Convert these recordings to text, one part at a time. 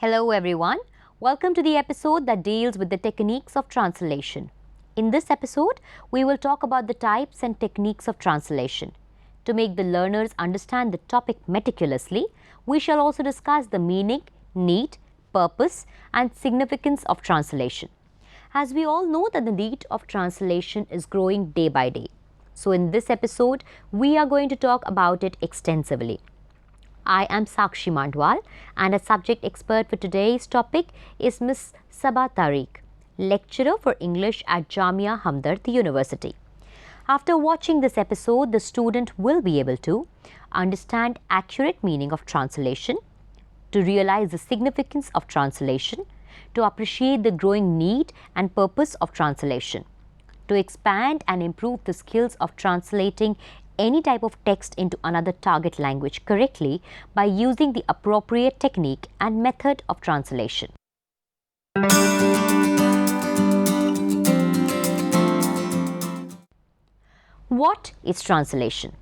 Hello everyone, welcome to the episode that deals with the techniques of translation. In this episode, we will talk about the types and techniques of translation. To make the learners understand the topic meticulously, we shall also discuss the meaning, need, purpose and significance of translation. As we all know that the need of translation is growing day by day. So in this episode, we are going to talk about it extensively. I am Sakshi Mandwal and a subject expert for today's topic is Ms. Sabah Tariq, lecturer for English at Jamia Hamdard University. After watching this episode, the student will be able to understand accurate meaning of translation, to realize the significance of translation, to appreciate the growing need and purpose of translation, to expand and improve the skills of translating any type of text into another target language correctly by using the appropriate technique and method of translation. What is translation?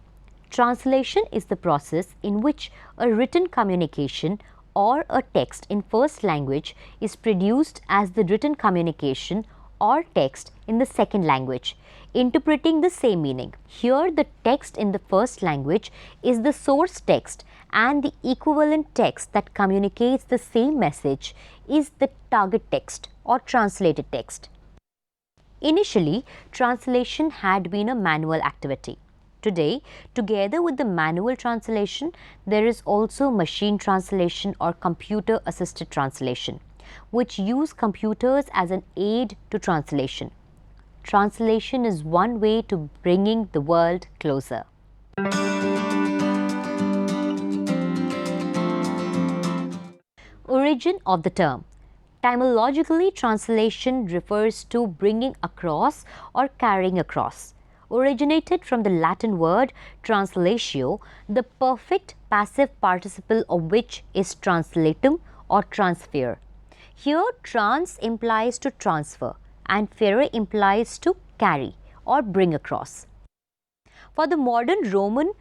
Translation is the process in which a written communication or a text in first language is produced as the written communication or text in the second language, interpreting the same meaning. Here, the text in the first language is the source text and the equivalent text that communicates the same message is the target text or translated text. Initially, translation had been a manual activity. Today, together with the manual translation, there is also machine translation or computer-assisted translation, which use computers as an aid to translation. Translation is one way to bringing the world closer. Origin of the term. Etymologically, translation refers to bringing across or carrying across. Originated from the Latin word translatio, the perfect passive participle of which is translatum or transfer. Here, trans implies to transfer and fere implies to carry or bring across. For the modern Roman,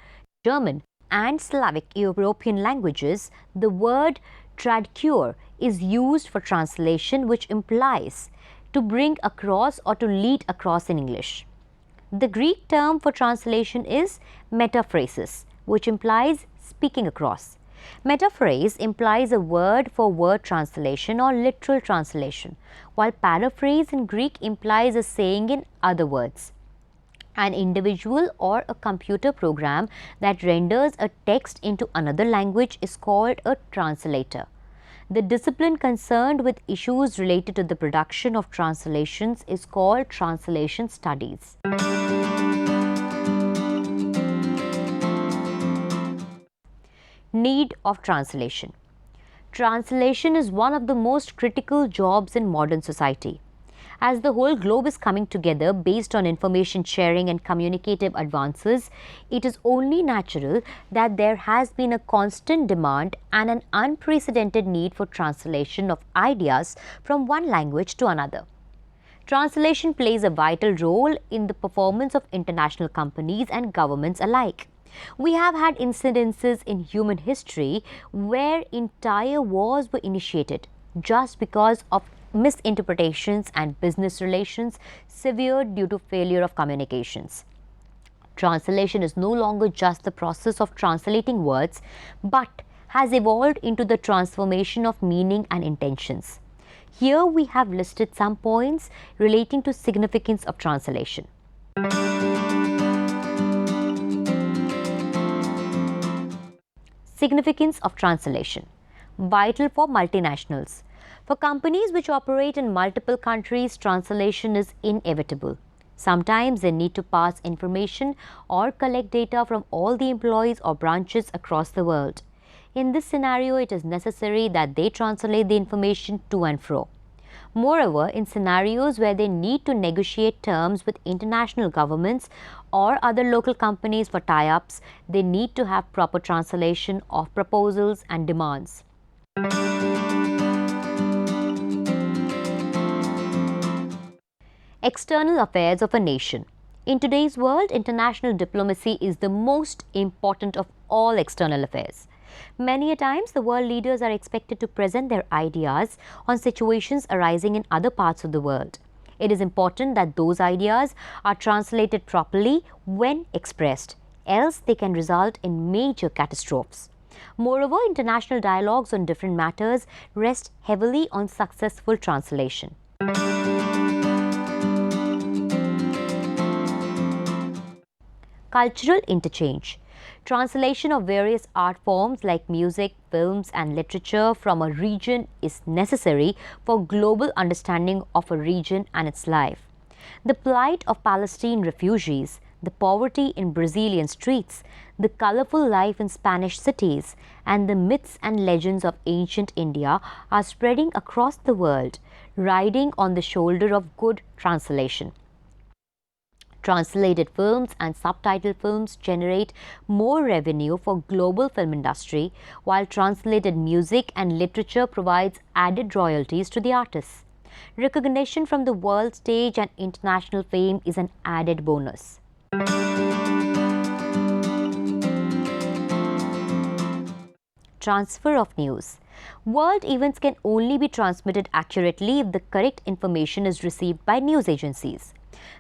German and Slavic European languages, the word tradcure is used for translation, which implies to bring across or to lead across in English. The Greek term for translation is metaphrasis, which implies speaking across. Metaphrase implies a word for word translation or literal translation, while paraphrase in Greek implies a saying in other words. An individual or a computer program that renders a text into another language is called a translator. The discipline concerned with issues related to the production of translations is called translation studies. Need of translation. Translation is one of the most critical jobs in modern society. As the whole globe is coming together based on information sharing and communicative advances, it is only natural that there has been a constant demand and an unprecedented need for translation of ideas from one language to another. Translation plays a vital role in the performance of international companies and governments alike. We have had incidences in human history where entire wars were initiated just because of misinterpretations and business relations severed due to failure of communications. Translation is no longer just the process of translating words, but has evolved into the transformation of meaning and intentions. Here we have listed some points relating to significance of translation. Significance of translation. Vital for multinationals. For companies which operate in multiple countries, translation is inevitable. Sometimes they need to pass information or collect data from all the employees or branches across the world. In this scenario, it is necessary that they translate the information to and fro. Moreover, in scenarios where they need to negotiate terms with international governments or other local companies for tie-ups, they need to have proper translation of proposals and demands. External affairs of a nation. In today's world, international diplomacy is the most important of all external affairs. Many a times, the world leaders are expected to present their ideas on situations arising in other parts of the world. It is important that those ideas are translated properly when expressed, else they can result in major catastrophes. Moreover, international dialogues on different matters rest heavily on successful translation. Cultural interchange. Translation of various art forms like music, films and literature from a region is necessary for global understanding of a region and its life. The plight of Palestine refugees, the poverty in Brazilian streets, the colorful life in Spanish cities, and the myths and legends of ancient India are spreading across the world, riding on the shoulder of good translation. Translated films and subtitled films generate more revenue for global film industry, while translated music and literature provides added royalties to the artists. Recognition from the world stage and international fame is an added bonus. Transfer of news. World events can only be transmitted accurately if the correct information is received by news agencies.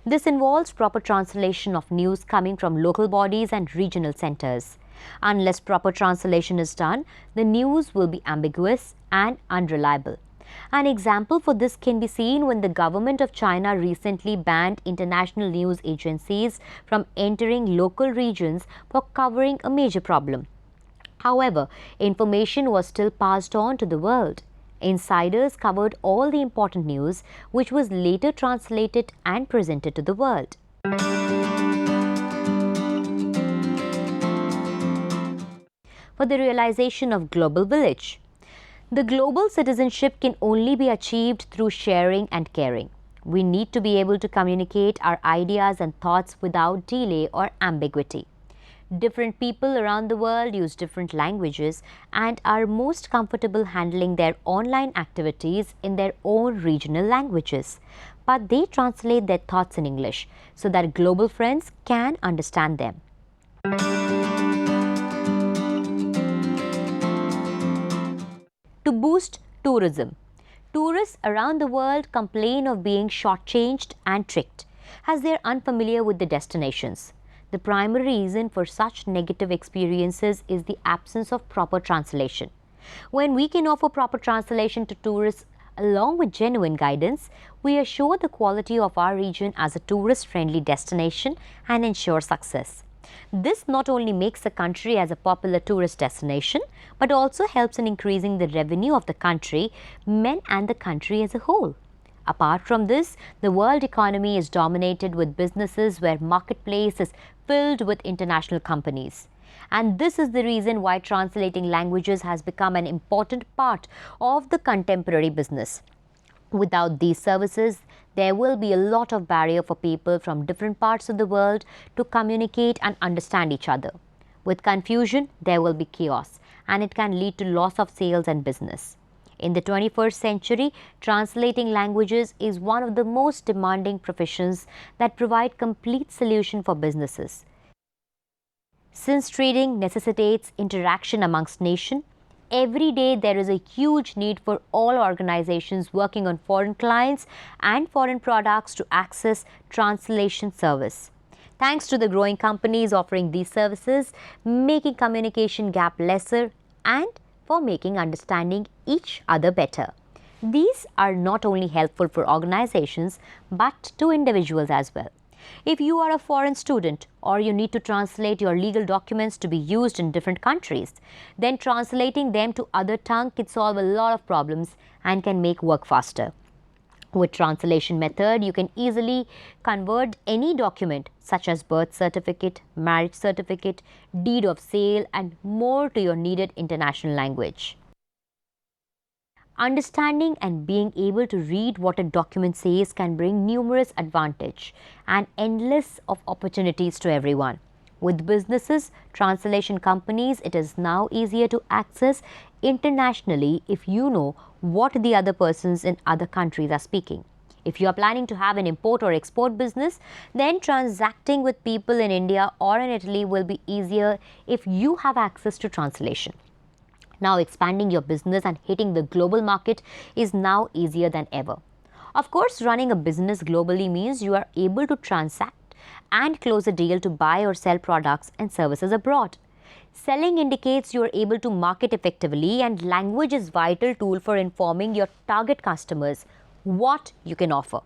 This involves proper translation of news coming from local bodies and regional centers. Unless proper translation is done, the news will be ambiguous and unreliable. An example for this can be seen when the government of China recently banned international news agencies from entering local regions for covering a major problem. However, information was still passed on to the world. Insiders covered all the important news, which was later translated and presented to the world. For the realization of global village. The global citizenship can only be achieved through sharing and caring. We need to be able to communicate our ideas and thoughts without delay or ambiguity. Different people around the world use different languages and are most comfortable handling their online activities in their own regional languages. But they translate their thoughts in English so that global friends can understand them. To boost tourism. Tourists around the world complain of being shortchanged and tricked as they are unfamiliar with the destinations. The primary reason for such negative experiences is the absence of proper translation. When we can offer proper translation to tourists along with genuine guidance, we assure the quality of our region as a tourist-friendly destination and ensure success. This not only makes the country as a popular tourist destination, but also helps in increasing the revenue of the country, and the country as a whole. Apart from this, the world economy is dominated with businesses where marketplace is filled with international companies. And this is the reason why translating languages has become an important part of the contemporary business. Without these services, there will be a lot of barrier for people from different parts of the world to communicate and understand each other. With confusion, there will be chaos, and it can lead to loss of sales and business. In the 21st century, translating languages is one of the most demanding professions that provide complete solution for businesses. Since trading necessitates interaction amongst nations, every day there is a huge need for all organizations working on foreign clients and foreign products to access translation service. Thanks to the growing companies offering these services, making communication gap lesser and for making understanding each other better. These are not only helpful for organizations but to individuals as well. If you are a foreign student or you need to translate your legal documents to be used in different countries, then translating them to other tongue can solve a lot of problems and can make work faster. With translation method, you can easily convert any document such as birth certificate, marriage certificate, deed of sale and more to your needed international language. Understanding and being able to read what a document says can bring numerous advantage and endless of opportunities to everyone. With businesses, translation companies, it is now easier to access internationally if you know what the other persons in other countries are speaking. If you are planning to have an import or export business, then transacting with people in India or in Italy will be easier if you have access to translation. Now expanding your business and hitting the global market is now easier than ever. Of course, running a business globally means you are able to transact and close a deal to buy or sell products and services abroad. Selling indicates you are able to market effectively, and language is a vital tool for informing your target customers what you can offer.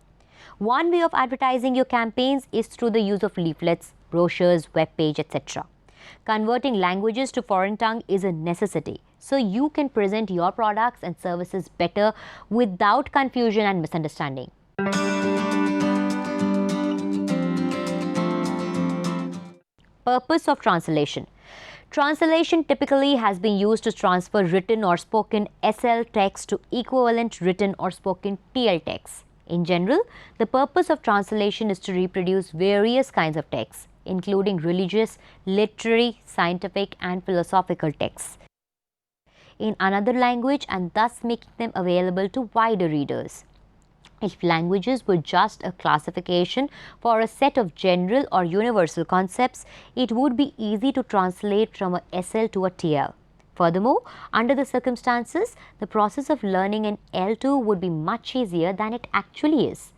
One way of advertising your campaigns is through the use of leaflets, brochures, web page, etc. Converting languages to foreign tongue is a necessity, so you can present your products and services better without confusion and misunderstanding. Purpose of translation. Translation typically has been used to transfer written or spoken SL text to equivalent written or spoken TL text. In general, the purpose of translation is to reproduce various kinds of texts, including religious, literary, scientific, and philosophical texts in another language, and thus making them available to wider readers. If languages were just a classification for a set of general or universal concepts, it would be easy to translate from a SL to a TL. Furthermore, under the circumstances, the process of learning an L2 would be much easier than it actually is.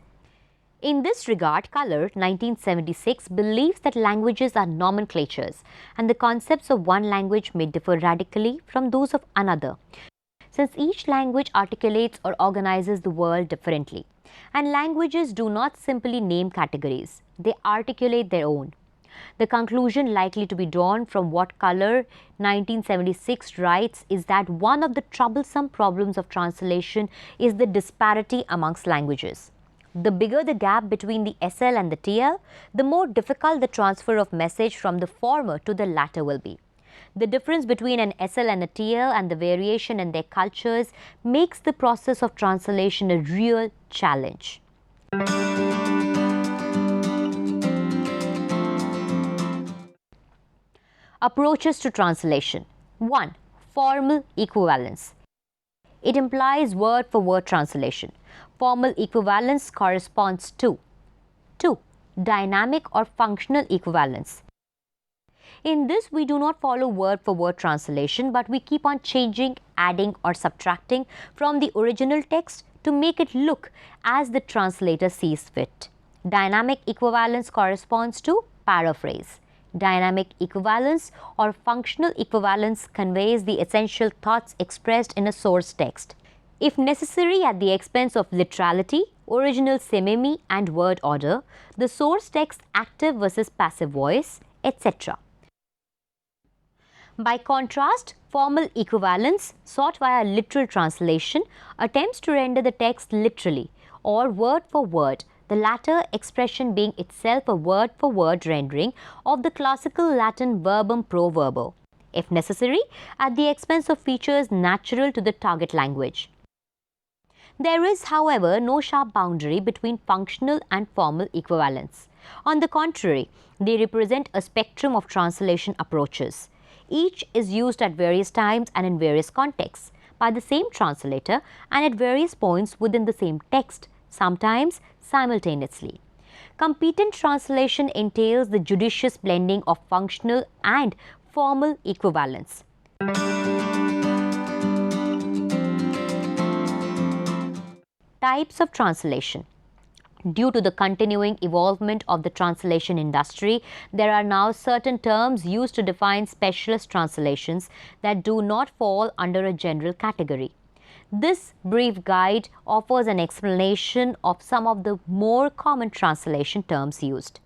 In this regard, Color 1976 believes that languages are nomenclatures and the concepts of one language may differ radically from those of another, since each language articulates or organizes the world differently. And languages do not simply name categories, they articulate their own. The conclusion likely to be drawn from what Color 1976 writes is that one of the troublesome problems of translation is the disparity amongst languages. The bigger the gap between the SL and the TL, the more difficult the transfer of message from the former to the latter will be. The difference between an SL and a TL and the variation in their cultures makes the process of translation a real challenge. Approaches to translation. 1. Formal equivalence. It implies word-for-word translation. Formal equivalence corresponds to 2. Dynamic or functional equivalence. In this, we do not follow word-for-word translation, but we keep on changing, adding or subtracting from the original text to make it look as the translator sees fit. Dynamic equivalence corresponds to paraphrase. Dynamic equivalence or functional equivalence conveys the essential thoughts expressed in a source text, if necessary at the expense of literality, original sememi and word order, the source text active versus passive voice, etc. By contrast, formal equivalence sought via literal translation attempts to render the text literally or word for word, the latter expression being itself a word-for-word rendering of the classical Latin verbum pro verbo, if necessary, at the expense of features natural to the target language. There is, however, no sharp boundary between functional and formal equivalence. On the contrary, they represent a spectrum of translation approaches. Each is used at various times and in various contexts by the same translator and at various points within the same text, sometimes simultaneously. Competent translation entails the judicious blending of functional and formal equivalence. Types of translation. Due to the continuing evolvement of the translation industry, there are now certain terms used to define specialist translations that do not fall under a general category. This brief guide offers an explanation of some of the more common translation terms used.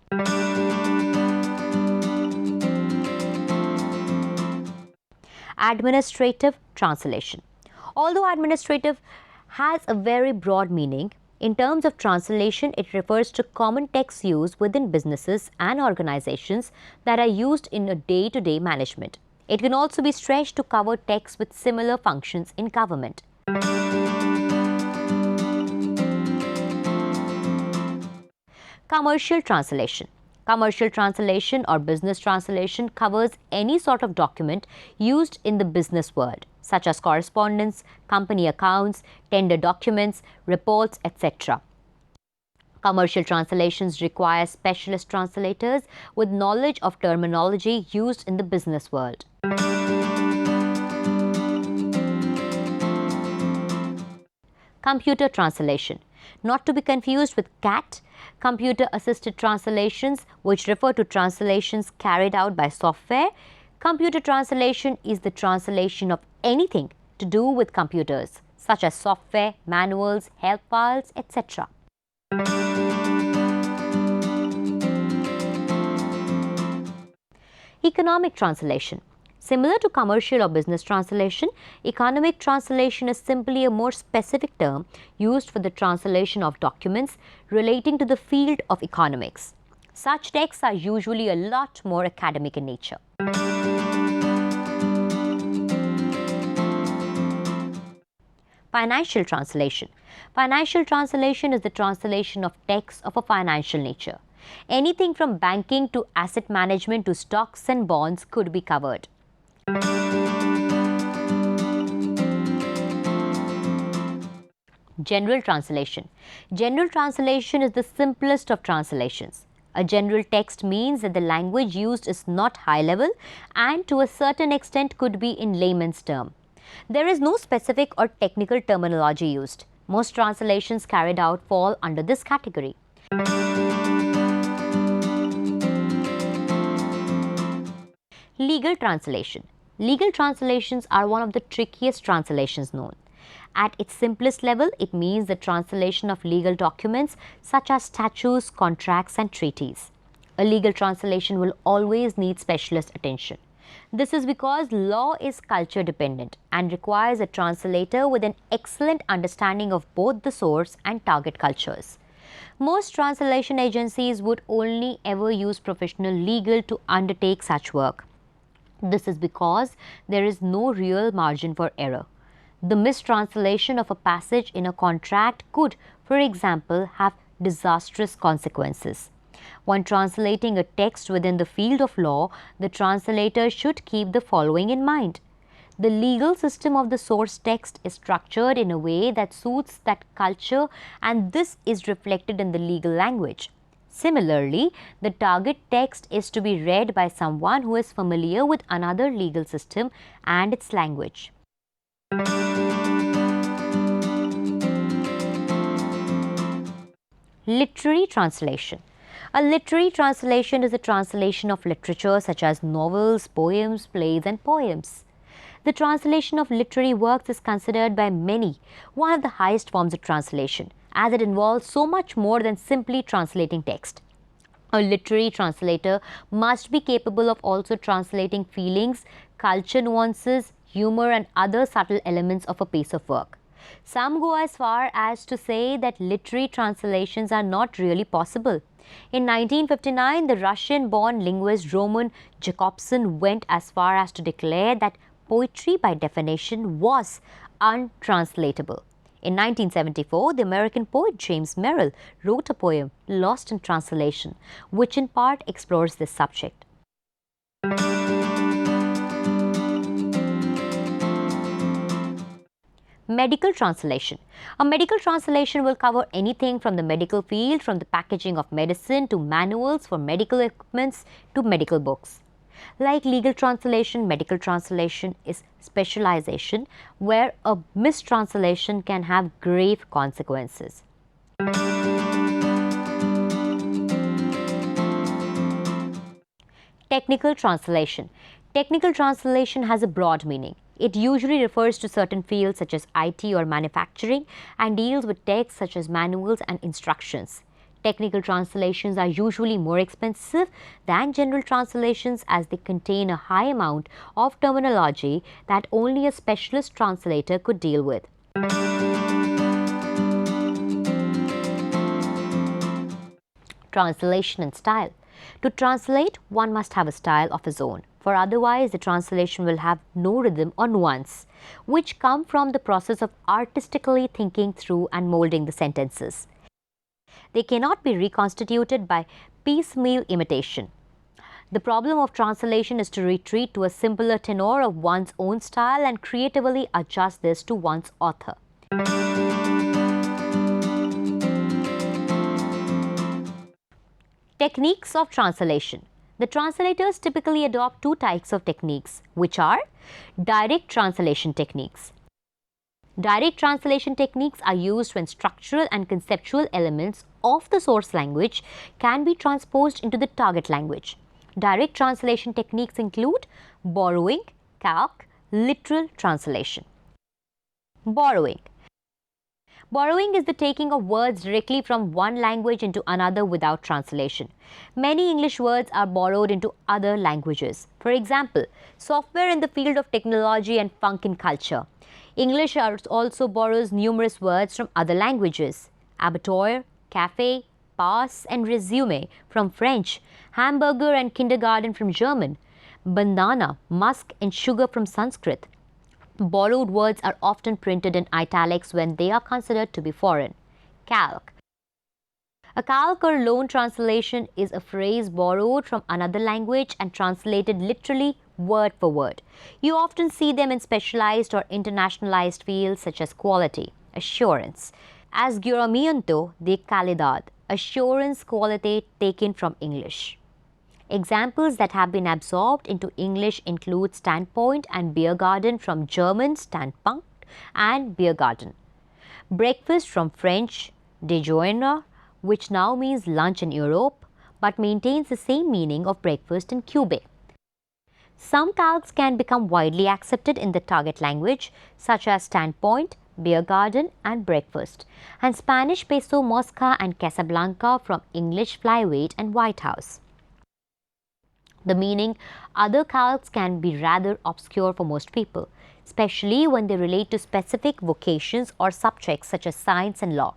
Administrative translation. Although administrative has a very broad meaning, in terms of translation, it refers to common text used within businesses and organizations that are used in a day-to-day management. It can also be stretched to cover texts with similar functions in government. Commercial translation. Commercial translation or business translation covers any sort of document used in the business world, such as correspondence, company accounts, tender documents, reports, etc. Commercial translations require specialist translators with knowledge of terminology used in the business world. Computer translation. Not to be confused with CAT, computer assisted translations, which refer to translations carried out by software. Computer translation is the translation of anything to do with computers, such as software, manuals, help files, etc. Economic translation. Similar to commercial or business translation, economic translation is simply a more specific term used for the translation of documents relating to the field of economics. Such texts are usually a lot more academic in nature. Financial translation. Financial translation is the translation of texts of a financial nature. Anything from banking to asset management to stocks and bonds could be covered. General translation. General translation is the simplest of translations. A general text means that the language used is not high level and to a certain extent could be in layman's term. There is no specific or technical terminology used. Most translations carried out fall under this category. Legal translation. Legal translations are one of the trickiest translations known. At its simplest level, it means the translation of legal documents such as statutes, contracts and treaties. A legal translation will always need specialist attention. This is because law is culture dependent and requires a translator with an excellent understanding of both the source and target cultures. Most translation agencies would only ever use professional legal to undertake such work. This is because there is no real margin for error. The mistranslation of a passage in a contract could, for example, have disastrous consequences. When translating a text within the field of law, the translator should keep the following in mind. The legal system of the source text is structured in a way that suits that culture, and this is reflected in the legal language. Similarly, the target text is to be read by someone who is familiar with another legal system and its language. Literary translation. A literary translation is a translation of literature such as novels, poems, plays and poems. The translation of literary works is considered by many one of the highest forms of translation, as it involves so much more than simply translating text. A literary translator must be capable of also translating feelings, culture nuances, humor and other subtle elements of a piece of work. Some go as far as to say that literary translations are not really possible. In 1959, the Russian-born linguist Roman Jakobson went as far as to declare that poetry by definition was untranslatable. In 1974, the American poet James Merrill wrote a poem, Lost in Translation, which in part explores this subject. Medical translation. A medical translation will cover anything from the medical field, from the packaging of medicine to manuals for medical equipments to medical books. Like legal translation, medical translation is specialization where a mistranslation can have grave consequences. Technical translation. Technical translation has a broad meaning. It usually refers to certain fields such as IT or manufacturing and deals with texts such as manuals and instructions. Technical translations are usually more expensive than general translations as they contain a high amount of terminology that only a specialist translator could deal with. Translation and style. To translate, one must have a style of his own, for otherwise the translation will have no rhythm or nuance, which come from the process of artistically thinking through and molding the sentences. They cannot be reconstituted by piecemeal imitation. The problem of translation is to retreat to a simpler tenor of one's own style and creatively adjust this to one's author. Techniques of translation. The translators typically adopt two types of techniques, which are direct translation techniques. Direct translation techniques are used when structural and conceptual elements of the source language can be transposed into the target language. Direct translation techniques include borrowing, calque, literal translation. Borrowing. Borrowing is the taking of words directly from one language into another without translation. Many English words are borrowed into other languages. For example, software in the field of technology and funk in culture. English also borrows numerous words from other languages. Abattoir, cafe, pass and resume from French, hamburger and kindergarten from German, bandana, musk and sugar from Sanskrit. Borrowed words are often printed in italics when they are considered to be foreign. Calque. A calque or loan translation is a phrase borrowed from another language and translated literally word for word. You often see them in specialized or internationalized fields such as quality, assurance. Aseguramiento de calidad, assurance quality taken from English. Examples that have been absorbed into English include standpoint and beer garden from German Standpunkt and beer garden. Breakfast from French déjeuner, which now means lunch in Europe but maintains the same meaning of breakfast in Cuba. Some calques can become widely accepted in the target language, such as standpoint, beer garden and breakfast, and Spanish peso mosca and Casablanca from English flyweight and White House. The meaning other calques can be rather obscure for most people, especially when they relate to specific vocations or subjects such as science and law.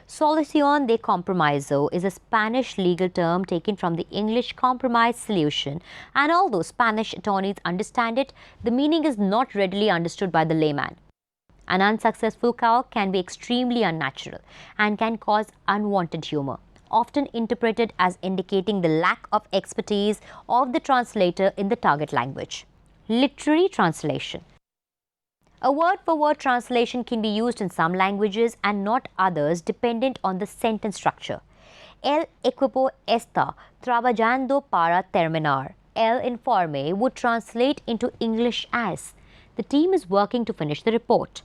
Solución de compromiso is a Spanish legal term taken from the English compromise solution, and although Spanish attorneys understand it, the meaning is not readily understood by the layman. An unsuccessful calque can be extremely unnatural and can cause unwanted humor, often interpreted as indicating the lack of expertise of the translator in the target language. Literary translation. A word-for-word translation can be used in some languages and not others dependent on the sentence structure. El equipo está trabajando para terminar. El informe would translate into English as, the team is working to finish the report.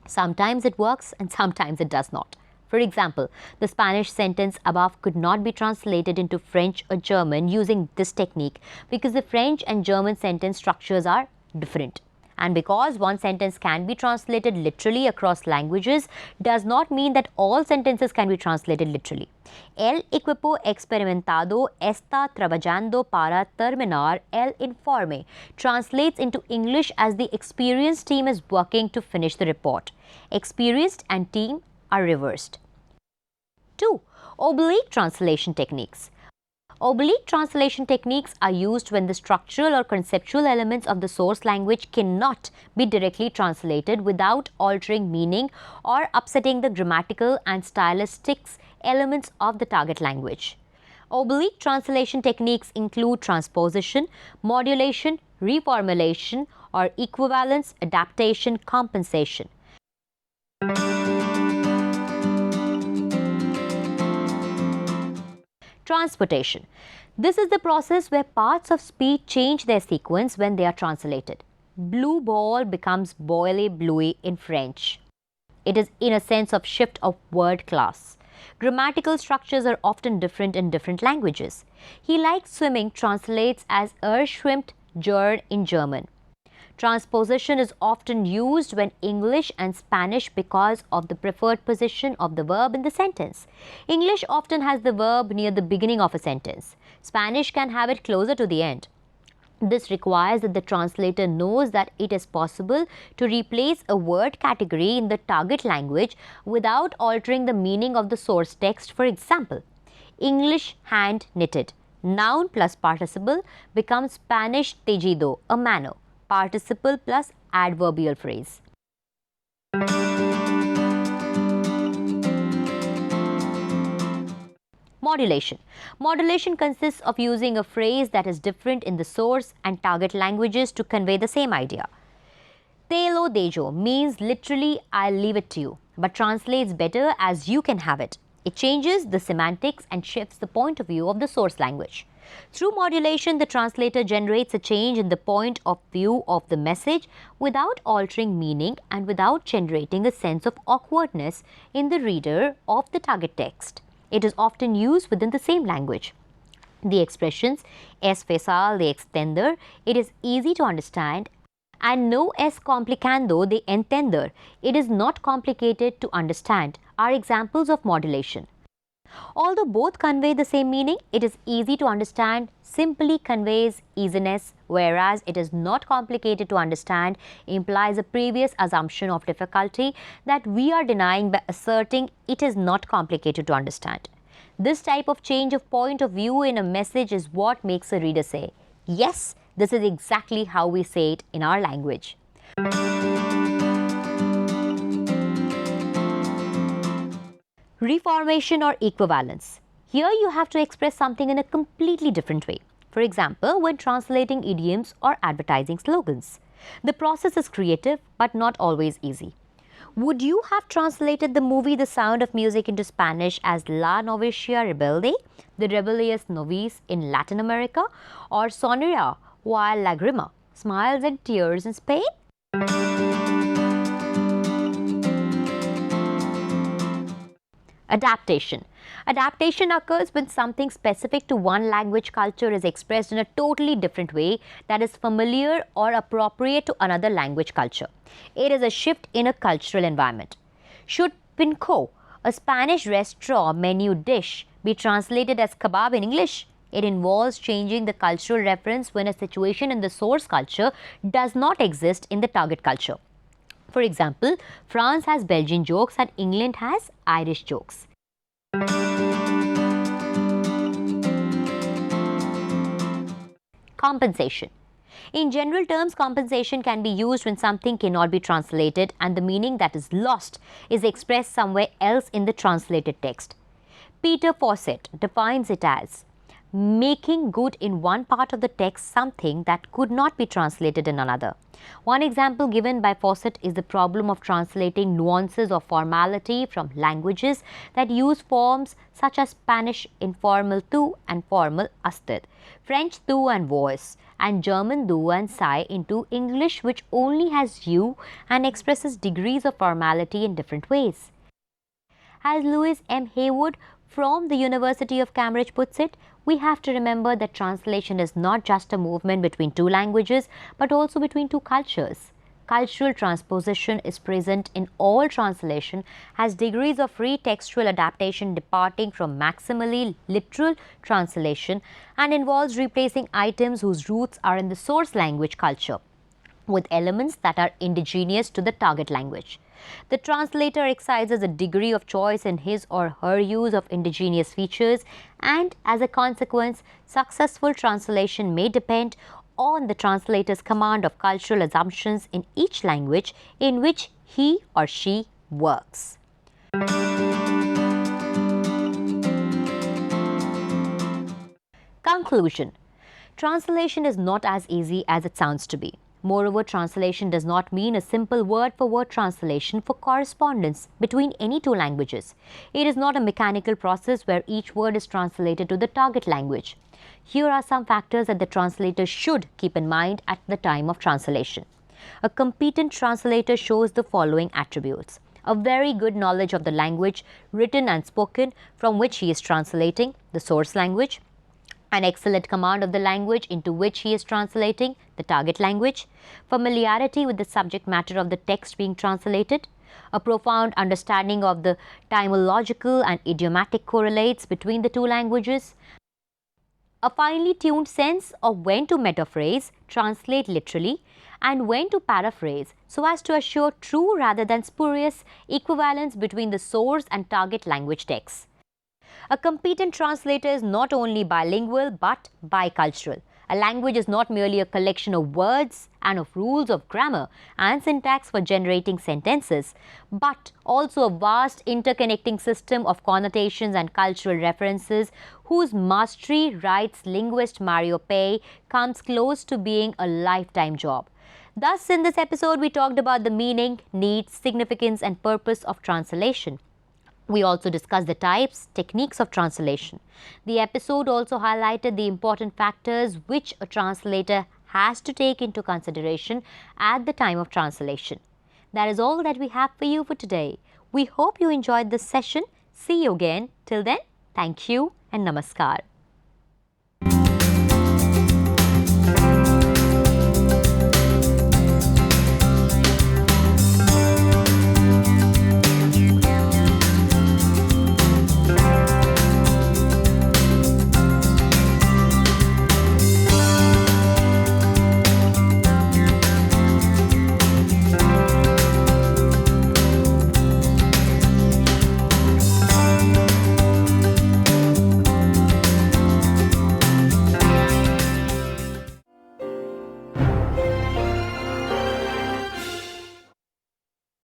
Sometimes it works and sometimes it does not. For example, the Spanish sentence above could not be translated into French or German using this technique because the French and German sentence structures are different. And because one sentence can be translated literally across languages does not mean that all sentences can be translated literally. El equipo experimentado está trabajando para terminar el informe translates into English as the experienced team is working to finish the report. Experienced and team are reversed. 2. Oblique translation techniques. Oblique translation techniques are used when the structural or conceptual elements of the source language cannot be directly translated without altering meaning or upsetting the grammatical and stylistics elements of the target language. Oblique translation techniques include transposition, modulation, reformulation, or equivalence, adaptation, compensation. Transportation. This is the process where parts of speech change their sequence when they are translated. Blue ball becomes boile bluey in French. It is in a sense of shift of word class. Grammatical structures are often different in different languages. He likes swimming translates as schwimmt gern in German. Transposition is often used when English and Spanish because of the preferred position of the verb in the sentence. English often has the verb near the beginning of a sentence. Spanish can have it closer to the end. This requires that the translator knows that it is possible to replace a word category in the target language without altering the meaning of the source text. For example, English hand knitted. Noun plus participle becomes Spanish tejido, a manner. Participle plus adverbial phrase. Modulation. Modulation consists of using a phrase that is different in the source and target languages to convey the same idea. Te lo dejo means literally I'll leave it to you, but translates better as you can have it. It changes the semantics and shifts the point of view of the source language. Through modulation, the translator generates a change in the point of view of the message without altering meaning and without generating a sense of awkwardness in the reader of the target text. It is often used within the same language. The expressions es fácil de extender, it is easy to understand, and no es complicado de entender, it is not complicated to understand, are examples of modulation. Although both convey the same meaning, it is easy to understand simply conveys easiness, whereas it is not complicated to understand implies a previous assumption of difficulty that we are denying by asserting it is not complicated to understand. This type of change of point of view in a message is what makes a reader say, yes, this is exactly how we say it in our language. Reformation or equivalence. Here you have to express something in a completely different way. For example, when translating idioms or advertising slogans. The process is creative but not always easy. Would you have translated the movie The Sound of Music into Spanish as La Novicia Rebelde, the rebellious novice in Latin America, or Sonría while Lagrima, smiles and tears in Spain? Adaptation. Adaptation occurs when something specific to one language culture is expressed in a totally different way that is familiar or appropriate to another language culture. It is a shift in a cultural environment. Should pinko, a Spanish restaurant menu dish, be translated as kebab in English? It involves changing the cultural reference when a situation in the source culture does not exist in the target culture. For example, France has Belgian jokes and England has Irish jokes. Compensation. In general terms, compensation can be used when something cannot be translated and the meaning that is lost is expressed somewhere else in the translated text. Peter Fawcett defines it as making good in one part of the text something that could not be translated in another. One example given by Fawcett is the problem of translating nuances of formality from languages that use forms such as Spanish informal tu and formal usted, French tu and voice, and German du and sei into English, which only has you and expresses degrees of formality in different ways. As Louis M. Haywood from the University of Cambridge puts it, we have to remember that translation is not just a movement between two languages, but also between two cultures. Cultural transposition is present in all translation, has degrees of free textual adaptation departing from maximally literal translation, and involves replacing items whose roots are in the source language culture with elements that are indigenous to the target language. The translator exercises a degree of choice in his or her use of indigenous features, and as a consequence, successful translation may depend on the translator's command of cultural assumptions in each language in which he or she works. Conclusion. Translation is not as easy as it sounds to be. Moreover, translation does not mean a simple word-for-word translation for correspondence between any two languages. It is not a mechanical process where each word is translated to the target language. Here are some factors that the translator should keep in mind at the time of translation. A competent translator shows the following attributes: a very good knowledge of the language written and spoken from which he is translating, the source language; an excellent command of the language into which he is translating, the target language; familiarity with the subject matter of the text being translated; a profound understanding of the etymological and idiomatic correlates between the two languages; a finely tuned sense of when to metaphrase, translate literally, and when to paraphrase so as to assure true rather than spurious equivalence between the source and target language texts. A competent translator is not only bilingual but bicultural. A language is not merely a collection of words and of rules of grammar and syntax for generating sentences, but also a vast interconnecting system of connotations and cultural references whose mastery, writes linguist Mario Pei, comes close to being a lifetime job. Thus, in this episode, we talked about the meaning, needs, significance, and purpose of translation. We also discussed the types, techniques of translation. The episode also highlighted the important factors which a translator has to take into consideration at the time of translation. That is all that we have for you for today. We hope you enjoyed this session. See you again. Till then, thank you and namaskar.